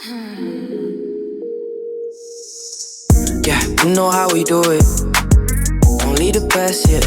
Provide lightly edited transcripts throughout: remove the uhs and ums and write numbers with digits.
Yeah, you know how we do it. Only the best, yeah.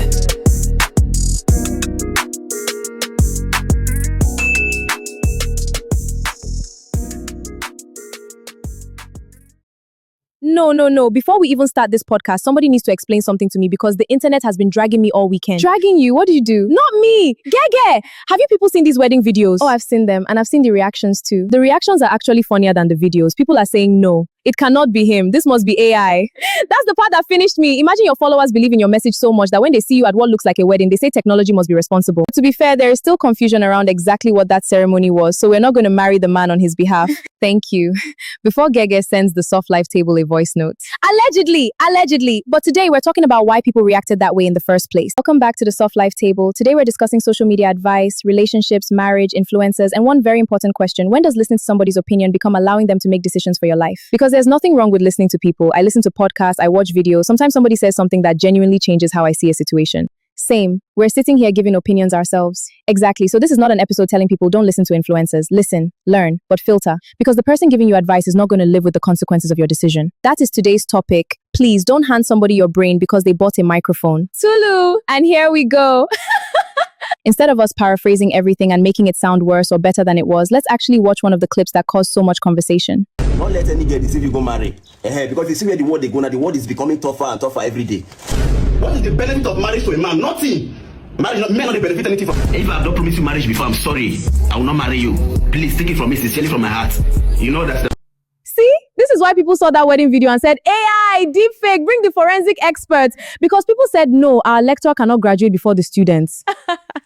No. Before we even start this podcast, somebody needs to explain something to me because the internet has been dragging me all weekend. Dragging you? What did you do? Not me! Geh Geh! Have you people seen these wedding videos? Oh, I've seen them, and I've seen the reactions too. The reactions are actually funnier than the videos. People are saying no. It cannot be him. This must be AI. That's the part that finished me. Imagine your followers believe in your message so much that when they see you at what looks like a wedding, they say technology must be responsible. To be fair, there is still confusion around exactly what that ceremony was, so we're not going to marry the man on his behalf. Thank you. Before Geh Geh sends the soft life table a voice note. Allegedly. But today we're talking about why people reacted that way in the first place. Welcome back to the soft life table. Today we're discussing social media advice, relationships, marriage, influencers, and one very important question: when does listening to somebody's opinion become allowing them to make decisions for your life? Because there's nothing wrong with listening to people. I listen to podcasts, I watch videos. Sometimes somebody says something that genuinely changes how I see a situation. Same. We're sitting here giving opinions ourselves. Exactly. So this is not an episode telling people don't listen to influencers. Listen, learn, but filter. Because the person giving you advice is not going to live with the consequences of your decision. That is today's topic. Please don't hand somebody your brain because they bought a microphone. Tulu! And here we go. Instead of us paraphrasing everything and making it sound worse or better than it was, let's actually watch one of the clips that caused so much conversation. Don't let any girl deceive you go marry. Because you see where the world they go now, the world is becoming tougher and tougher every day. What is the benefit of marriage to a man? Nothing. Marriage, men not benefit anything from. If I have not promised you marriage before, I'm sorry. I will not marry you. Please take it from me sincerely from my heart. You know that's the. See, this is why people saw that wedding video and said, AI, deepfake, bring the forensic experts. Because people said, no, our lecturer cannot graduate before the students.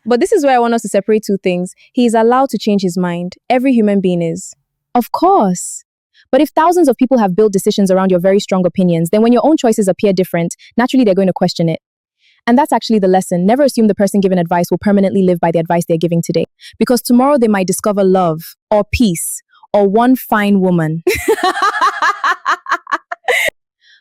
But this is where I want us to separate two things. He is allowed to change his mind. Every human being is. Of course. But if thousands of people have built decisions around your very strong opinions, then when your own choices appear different, naturally they're going to question it. And that's actually the lesson. Never assume the person given advice will permanently live by the advice they're giving today. Because tomorrow they might discover love or peace or one fine woman.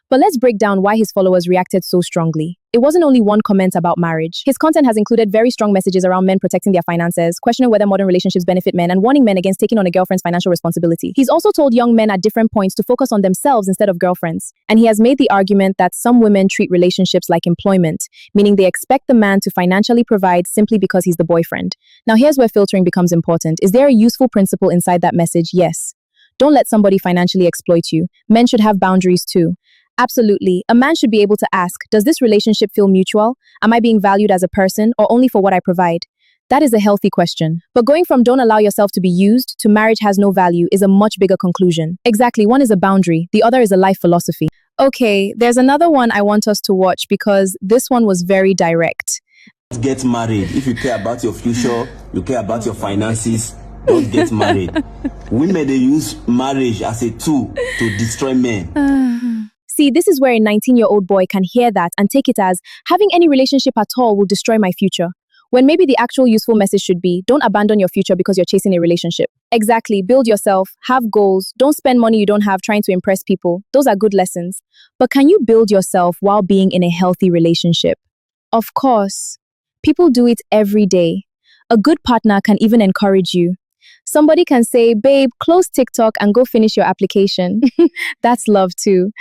But let's break down why his followers reacted so strongly. It wasn't only one comment about marriage. His content has included very strong messages around men protecting their finances, questioning whether modern relationships benefit men, and warning men against taking on a girlfriend's financial responsibility. He's also told young men at different points to focus on themselves instead of girlfriends. And he has made the argument that some women treat relationships like employment, meaning they expect the man to financially provide simply because he's the boyfriend. Now here's where filtering becomes important. Is there a useful principle inside that message? Yes. Don't let somebody financially exploit you. Men should have boundaries too. Absolutely. A man should be able to ask, does this relationship feel mutual? Am I being valued as a person or only for what I provide? That is a healthy question. But going from don't allow yourself to be used to marriage has no value is a much bigger conclusion. Exactly. One is a boundary. The other is a life philosophy. Okay, there's another one I want us to watch because this one was very direct. Get married. If you care about your future, you care about your finances, don't get married. Women, they use marriage as a tool to destroy men. See, this is where a 19-year-old boy can hear that and take it as having any relationship at all will destroy my future. When maybe the actual useful message should be, don't abandon your future because you're chasing a relationship. Exactly, build yourself, have goals, don't spend money you don't have trying to impress people. Those are good lessons. But can you build yourself while being in a healthy relationship? Of course. People do it every day. A good partner can even encourage you. Somebody can say, babe, close TikTok and go finish your application. That's love too.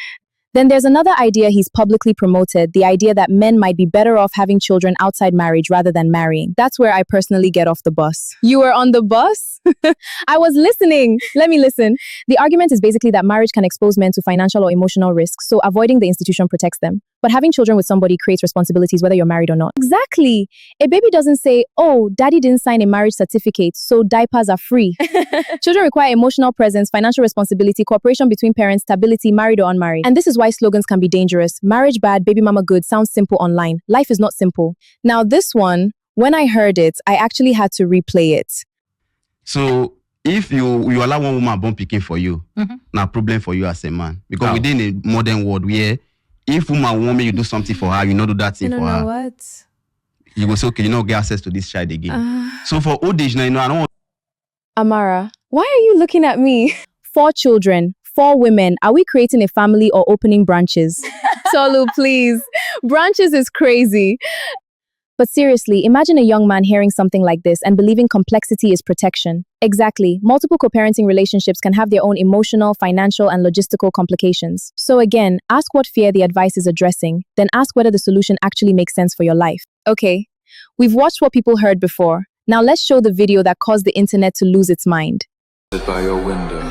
Then there's another idea he's publicly promoted, the idea that men might be better off having children outside marriage rather than marrying. That's where I personally get off the bus. You were on the bus? I was listening. Let me listen. The argument is basically that marriage can expose men to financial or emotional risks, so avoiding the institution protects them. But having children with somebody creates responsibilities whether you're married or not. Exactly. A baby doesn't say, oh, daddy didn't sign a marriage certificate, so diapers are free. Children require emotional presence, financial responsibility, cooperation between parents, stability, married or unmarried. And this is why slogans can be dangerous. Marriage bad, baby mama good sounds simple online. Life is not simple. Now this one, when I heard it, I actually had to replay it. So if you allow one woman born picking for you, now problem for you as a man. Because within a modern world where if woman want me, you do something for her, you not do that thing for her. What? You go say, okay, you not get access to this child again. So for old age now, I don't want. Amara, why are you looking at me? 4 children, 4 women. Are we creating a family or opening branches? Tolu, please. Branches is crazy. But seriously, imagine a young man hearing something like this and believing complexity is protection. Exactly. Multiple co-parenting relationships can have their own emotional, financial, and logistical complications. So again, ask what fear the advice is addressing, then ask whether the solution actually makes sense for your life. Okay, we've watched what people heard before. Now let's show the video that caused the internet to lose its mind. By your window,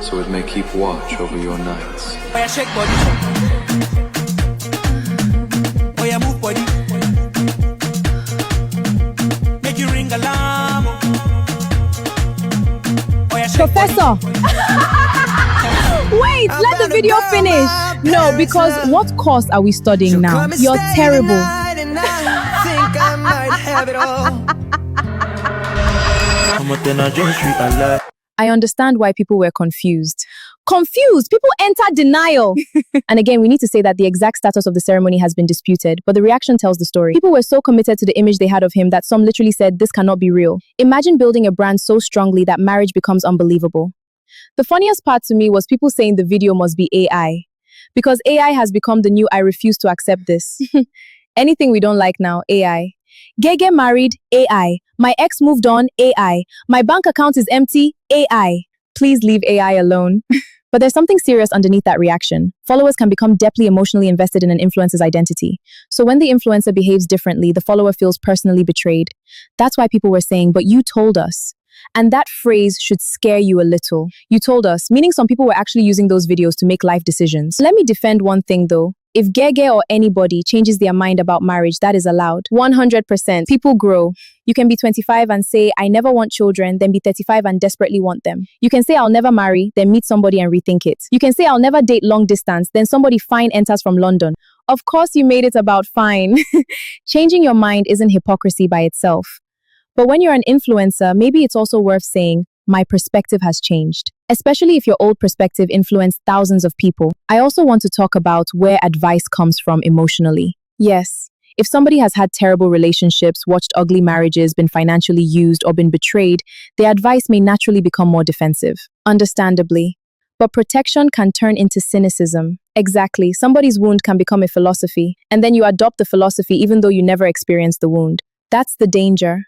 so it may keep watch over your nights. Oh yeah, shake body. Oh yeah, move body. Make you ring alarm. Oh yeah, shake Professor! Wait, let the video finish. No, because what course are we studying now? You're terrible. I understand why people were confused. Confused! People enter denial! And again, we need to say that the exact status of the ceremony has been disputed, but the reaction tells the story. People were so committed to the image they had of him that some literally said, this cannot be real. Imagine building a brand so strongly that marriage becomes unbelievable. The funniest part to me was people saying the video must be AI. Because AI has become the new I refuse to accept this. Anything we don't like now, AI. Geh Geh married, AI. My ex moved on, AI. My bank account is empty, AI. Please leave AI alone. But there's something serious underneath that reaction. Followers can become deeply emotionally invested in an influencer's identity. So when the influencer behaves differently, the follower feels personally betrayed. That's why people were saying, but you told us. And that phrase should scare you a little. You told us, meaning some people were actually using those videos to make life decisions. Let me defend one thing though. If Geh Geh or anybody changes their mind about marriage, that is allowed. 100%. People grow. You can be 25 and say, I never want children, then be 35 and desperately want them. You can say, I'll never marry, then meet somebody and rethink it. You can say, I'll never date long distance, then somebody fine enters from London. Of course, you made it about fine. Changing your mind isn't hypocrisy by itself. But when you're an influencer, maybe it's also worth saying, my perspective has changed. Especially if your old perspective influenced thousands of people. I also want to talk about where advice comes from emotionally. Yes, if somebody has had terrible relationships, watched ugly marriages, been financially used, or been betrayed, their advice may naturally become more defensive. Understandably. But protection can turn into cynicism. Exactly. Somebody's wound can become a philosophy, and then you adopt the philosophy even though you never experienced the wound. That's the danger.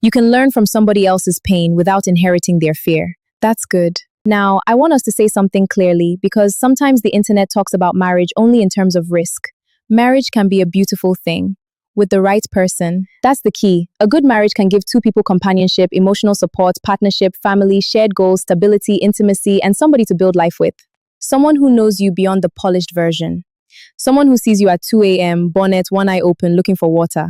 You can learn from somebody else's pain without inheriting their fear. That's good. Now, I want us to say something clearly because sometimes the internet talks about marriage only in terms of risk. Marriage can be a beautiful thing. With the right person. That's the key. A good marriage can give two people companionship, emotional support, partnership, family, shared goals, stability, intimacy, and somebody to build life with. Someone who knows you beyond the polished version. Someone who sees you at 2 a.m., bonnet, one eye open, looking for water.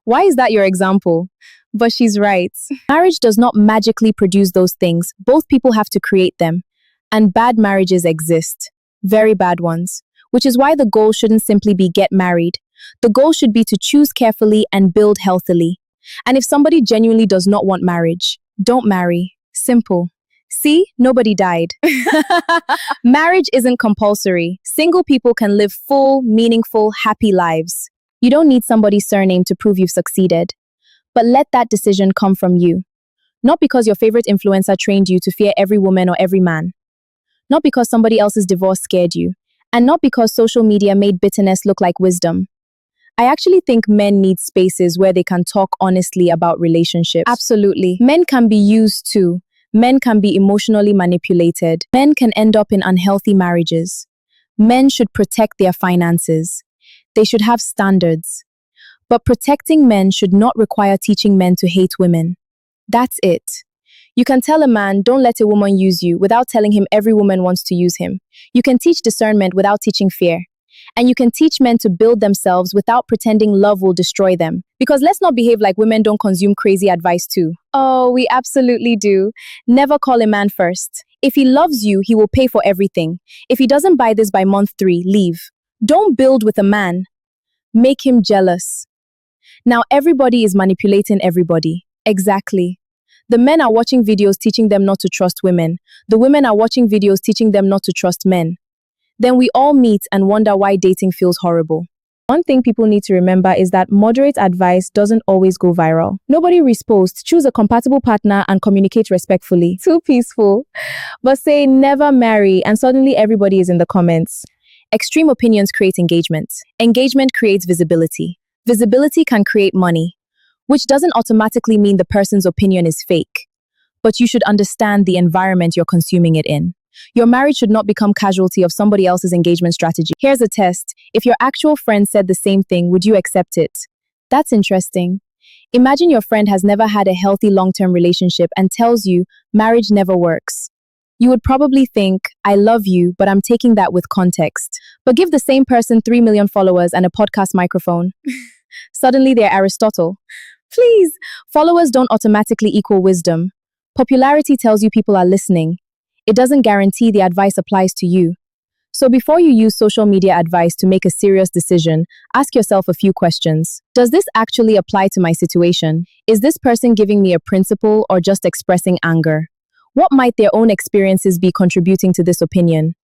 Why is that your example? But she's right. Marriage does not magically produce those things. Both people have to create them. And bad marriages exist. Very bad ones. Which is why the goal shouldn't simply be get married. The goal should be to choose carefully and build healthily. And if somebody genuinely does not want marriage, don't marry. Simple. See, nobody died. Marriage isn't compulsory. Single people can live full, meaningful, happy lives. You don't need somebody's surname to prove you've succeeded. But let that decision come from you. Not because your favorite influencer trained you to fear every woman or every man. Not because somebody else's divorce scared you. And not because social media made bitterness look like wisdom. I actually think men need spaces where they can talk honestly about relationships. Absolutely. Men can be used too. Men can be emotionally manipulated. Men can end up in unhealthy marriages. Men should protect their finances. They should have standards. But protecting men should not require teaching men to hate women. That's it. You can tell a man, don't let a woman use you, without telling him every woman wants to use him. You can teach discernment without teaching fear. And you can teach men to build themselves without pretending love will destroy them. Because let's not behave like women don't consume crazy advice too. Oh, we absolutely do. Never call a man first. If he loves you, he will pay for everything. If he doesn't buy this by month 3, leave. Don't build with a man. Make him jealous. Now everybody is manipulating everybody. Exactly. The men are watching videos teaching them not to trust women. The women are watching videos teaching them not to trust men. Then we all meet and wonder why dating feels horrible. One thing people need to remember is that moderate advice doesn't always go viral. Nobody resposts. Choose a compatible partner and communicate respectfully. Too peaceful. But say never marry and suddenly everybody is in the comments. Extreme opinions create engagement. Engagement creates visibility. Visibility can create money, which doesn't automatically mean the person's opinion is fake. But you should understand the environment you're consuming it in. Your marriage should not become casualty of somebody else's engagement strategy. Here's a test. If your actual friend said the same thing, would you accept it? That's interesting. Imagine your friend has never had a healthy long-term relationship and tells you marriage never works. You would probably think, I love you, but I'm taking that with context. But give the same person 3 million followers and a podcast microphone. Suddenly they're Aristotle. Please, followers don't automatically equal wisdom. Popularity tells you people are listening. It doesn't guarantee the advice applies to you. So before you use social media advice to make a serious decision, ask yourself a few questions. Does this actually apply to my situation? Is this person giving me a principle or just expressing anger? What might their own experiences be contributing to this opinion?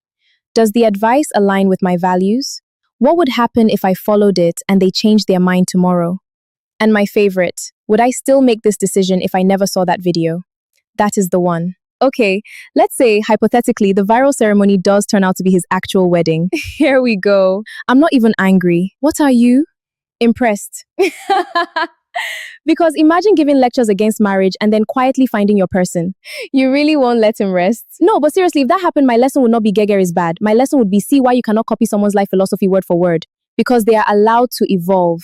Does the advice align with my values? What would happen if I followed it and they changed their mind tomorrow? And my favorite, would I still make this decision if I never saw that video? That is the one. Okay, let's say, hypothetically, the viral ceremony does turn out to be his actual wedding. Here we go. I'm not even angry. What are you? Impressed. Because imagine giving lectures against marriage and then quietly finding your person. You really won't let him rest? No, but seriously, if that happened, my lesson would not be Geh Geh is bad. My lesson would be see why you cannot copy someone's life philosophy word for word. Because they are allowed to evolve.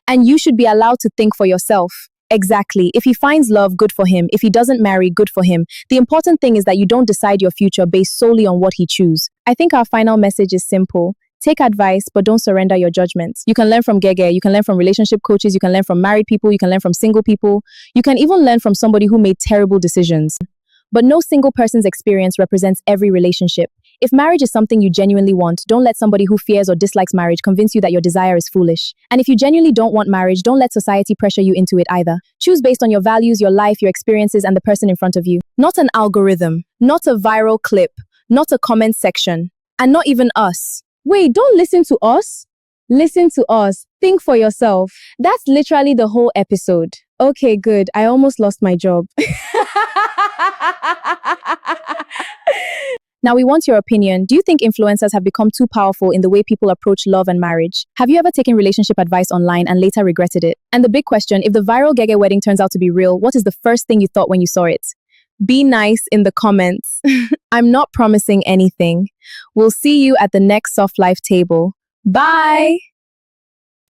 And you should be allowed to think for yourself. Exactly. If he finds love, good for him. If he doesn't marry, good for him. The important thing is that you don't decide your future based solely on what he chooses. I think our final message is simple. Take advice, but don't surrender your judgments. You can learn from Geh Geh, you can learn from relationship coaches, you can learn from married people, you can learn from single people. You can even learn from somebody who made terrible decisions. But no single person's experience represents every relationship. If marriage is something you genuinely want, don't let somebody who fears or dislikes marriage convince you that your desire is foolish. And if you genuinely don't want marriage, don't let society pressure you into it either. Choose based on your values, your life, your experiences, and the person in front of you. Not an algorithm, not a viral clip, not a comment section, and not even us. Wait, don't listen to us? Listen to us. Think for yourself. That's literally the whole episode. Okay, good. I almost lost my job. Now we want your opinion. Do you think influencers have become too powerful in the way people approach love and marriage? Have you ever taken relationship advice online and later regretted it? And the big question, if the viral Geh Geh wedding turns out to be real, what is the first thing you thought when you saw it? Be nice in the comments. I'm not promising anything. We'll see you at the next Soft Life table. Bye!